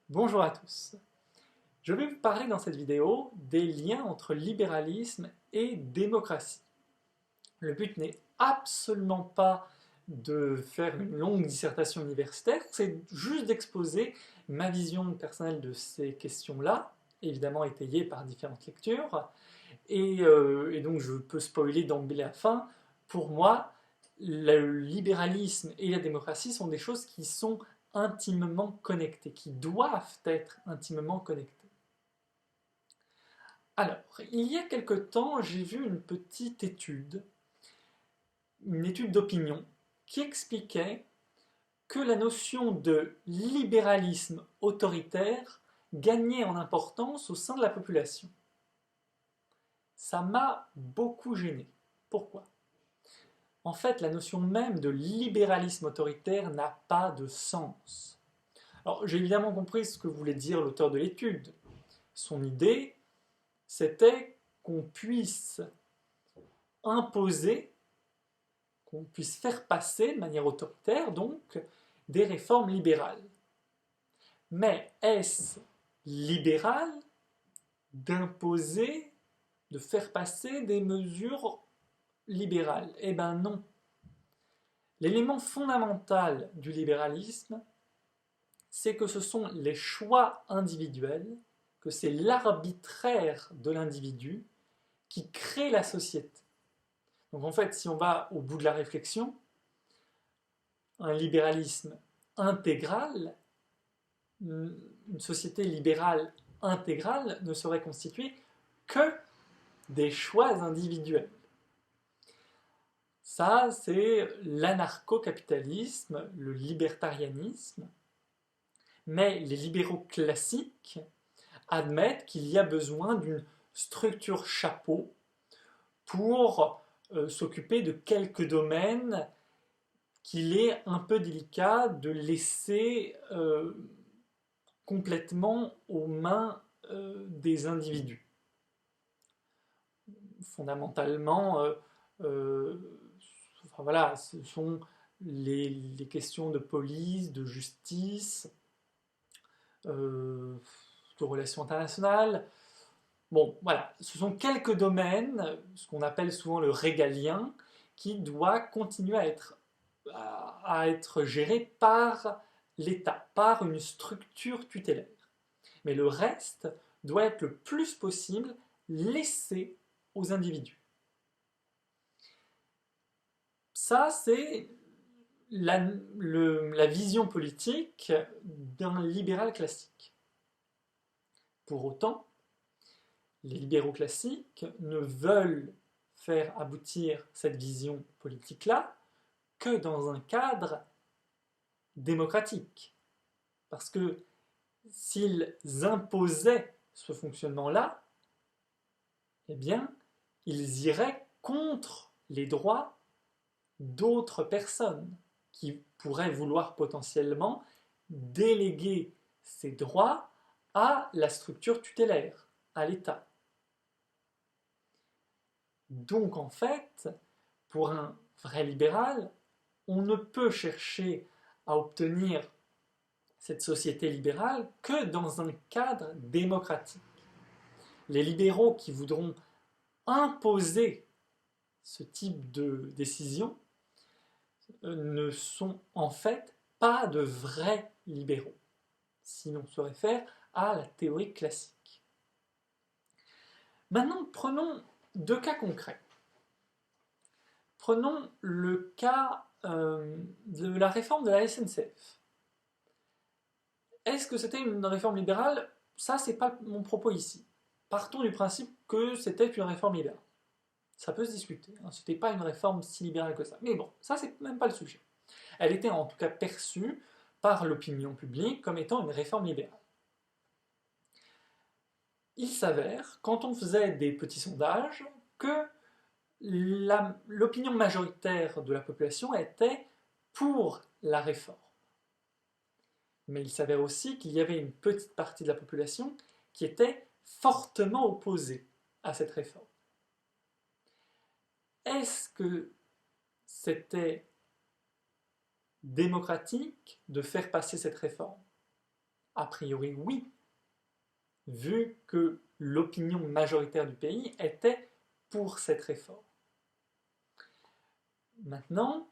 Bonjour à tous. Je vais vous parler dans cette vidéo des liens entre libéralisme et démocratie. Le but n'est absolument pas de faire une longue dissertation universitaire, c'est juste d'exposer ma vision personnelle de ces questions-là, évidemment étayée par différentes lectures, et donc je peux spoiler d'emblée la fin. Pour moi, le libéralisme et la démocratie sont des choses qui sont intimement connectées, qui doivent être intimement connectées. Alors, il y a quelque temps, j'ai vu une étude d'opinion, qui expliquait que la notion de libéralisme autoritaire gagnait en importance au sein de la population. Ça m'a beaucoup gêné. Pourquoi? En fait, la notion même de libéralisme autoritaire n'a pas de sens. Alors, j'ai évidemment compris ce que voulait dire l'auteur de l'étude. Son idée, c'était qu'on puisse imposer, qu'on puisse faire passer de manière autoritaire, donc, des réformes libérales. Mais est-ce libéral d'imposer, de faire passer des mesures libérales? Eh bien non. L'élément fondamental du libéralisme, c'est que ce sont les choix individuels, que c'est l'arbitraire de l'individu qui crée la société. Donc en fait, si on va au bout de la réflexion, un libéralisme intégral, une société libérale intégrale ne serait constituée que des choix individuels. Ça, c'est l'anarcho-capitalisme, le libertarianisme. Mais les libéraux classiques admettent qu'il y a besoin d'une structure chapeau pour s'occuper de quelques domaines qu'il est un peu délicat de laisser complètement aux mains des individus. Fondamentalement, enfin voilà, ce sont les questions de police, de justice, de relations internationales. Bon, voilà, ce sont quelques domaines, ce qu'on appelle souvent le régalien, qui doit continuer à être géré par l'État, par une structure tutélaire. Mais le reste doit être le plus possible laissé aux individus. Ça, c'est la vision politique d'un libéral classique. Pour autant, les libéraux classiques ne veulent faire aboutir cette vision politique-là que dans un cadre démocratique. Parce que s'ils imposaient ce fonctionnement-là, eh bien, ils iraient contre les droits d'autres personnes qui pourraient vouloir potentiellement déléguer ces droits à la structure tutélaire, à l'État. Donc en fait, pour un vrai libéral, on ne peut chercher à obtenir cette société libérale que dans un cadre démocratique. Les libéraux qui voudront imposer ce type de décision ne sont en fait pas de vrais libéraux, si l'on se réfère à la théorie classique. Maintenant, prenons deux cas concrets. Prenons le cas de la réforme de la SNCF. Est-ce que c'était une réforme libérale? Ça, c'est pas mon propos ici. Partons du principe que c'était une réforme libérale. Ça peut se discuter, hein. C'était pas une réforme si libérale que ça. Mais bon, ça, c'est même pas le sujet. Elle était en tout cas perçue par l'opinion publique comme étant une réforme libérale. Il s'avère, quand on faisait des petits sondages, que l'opinion majoritaire de la population était pour la réforme. Mais il s'avère aussi qu'il y avait une petite partie de la population qui était fortement opposée à cette réforme. Est-ce que c'était démocratique de faire passer cette réforme? A priori, oui, vu que l'opinion majoritaire du pays était pour cette réforme. Maintenant,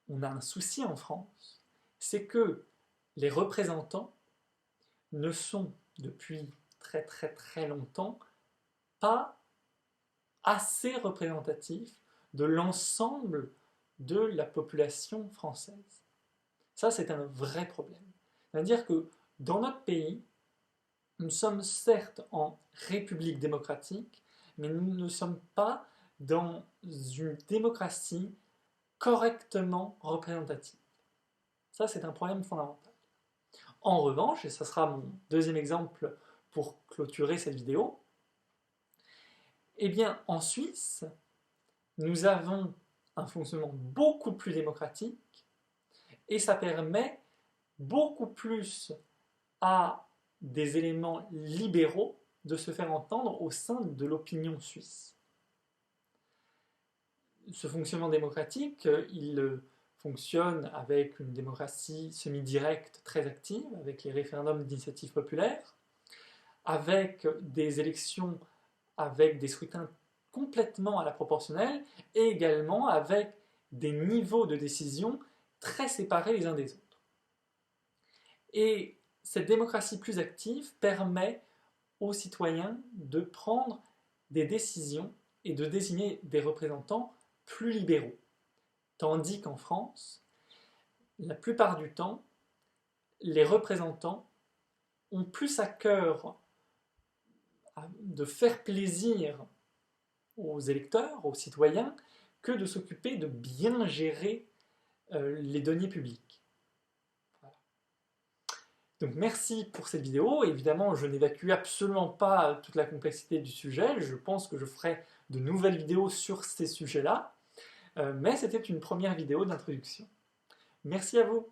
on a un souci en France, c'est que les représentants ne sont, depuis très très très longtemps, pas assez représentatifs de l'ensemble de la population française. Ça, c'est un vrai problème. C'est-à-dire que dans notre pays, nous sommes certes en république démocratique, mais nous ne sommes pas dans une démocratie correctement représentative. Ça, c'est un problème fondamental. En revanche, et ce sera mon deuxième exemple pour clôturer cette vidéo, eh bien, en Suisse, nous avons un fonctionnement beaucoup plus démocratique et ça permet beaucoup plus à des éléments libéraux de se faire entendre au sein de l'opinion suisse. Ce fonctionnement démocratique, il fonctionne avec une démocratie semi-directe très active, avec les référendums d'initiative populaire, avec des élections, avec des scrutins complètement à la proportionnelle, et également avec des niveaux de décision très séparés les uns des autres. Et cette démocratie plus active permet aux citoyens de prendre des décisions et de désigner des représentants plus libéraux. Tandis qu'en France, la plupart du temps, les représentants ont plus à cœur de faire plaisir aux électeurs, aux citoyens, que de s'occuper de bien gérer les deniers publics. Voilà. Donc merci pour cette vidéo. Évidemment, je n'évacue absolument pas toute la complexité du sujet. Je pense que je ferai de nouvelles vidéos sur ces sujets-là. Mais c'était une première vidéo d'introduction. Merci à vous.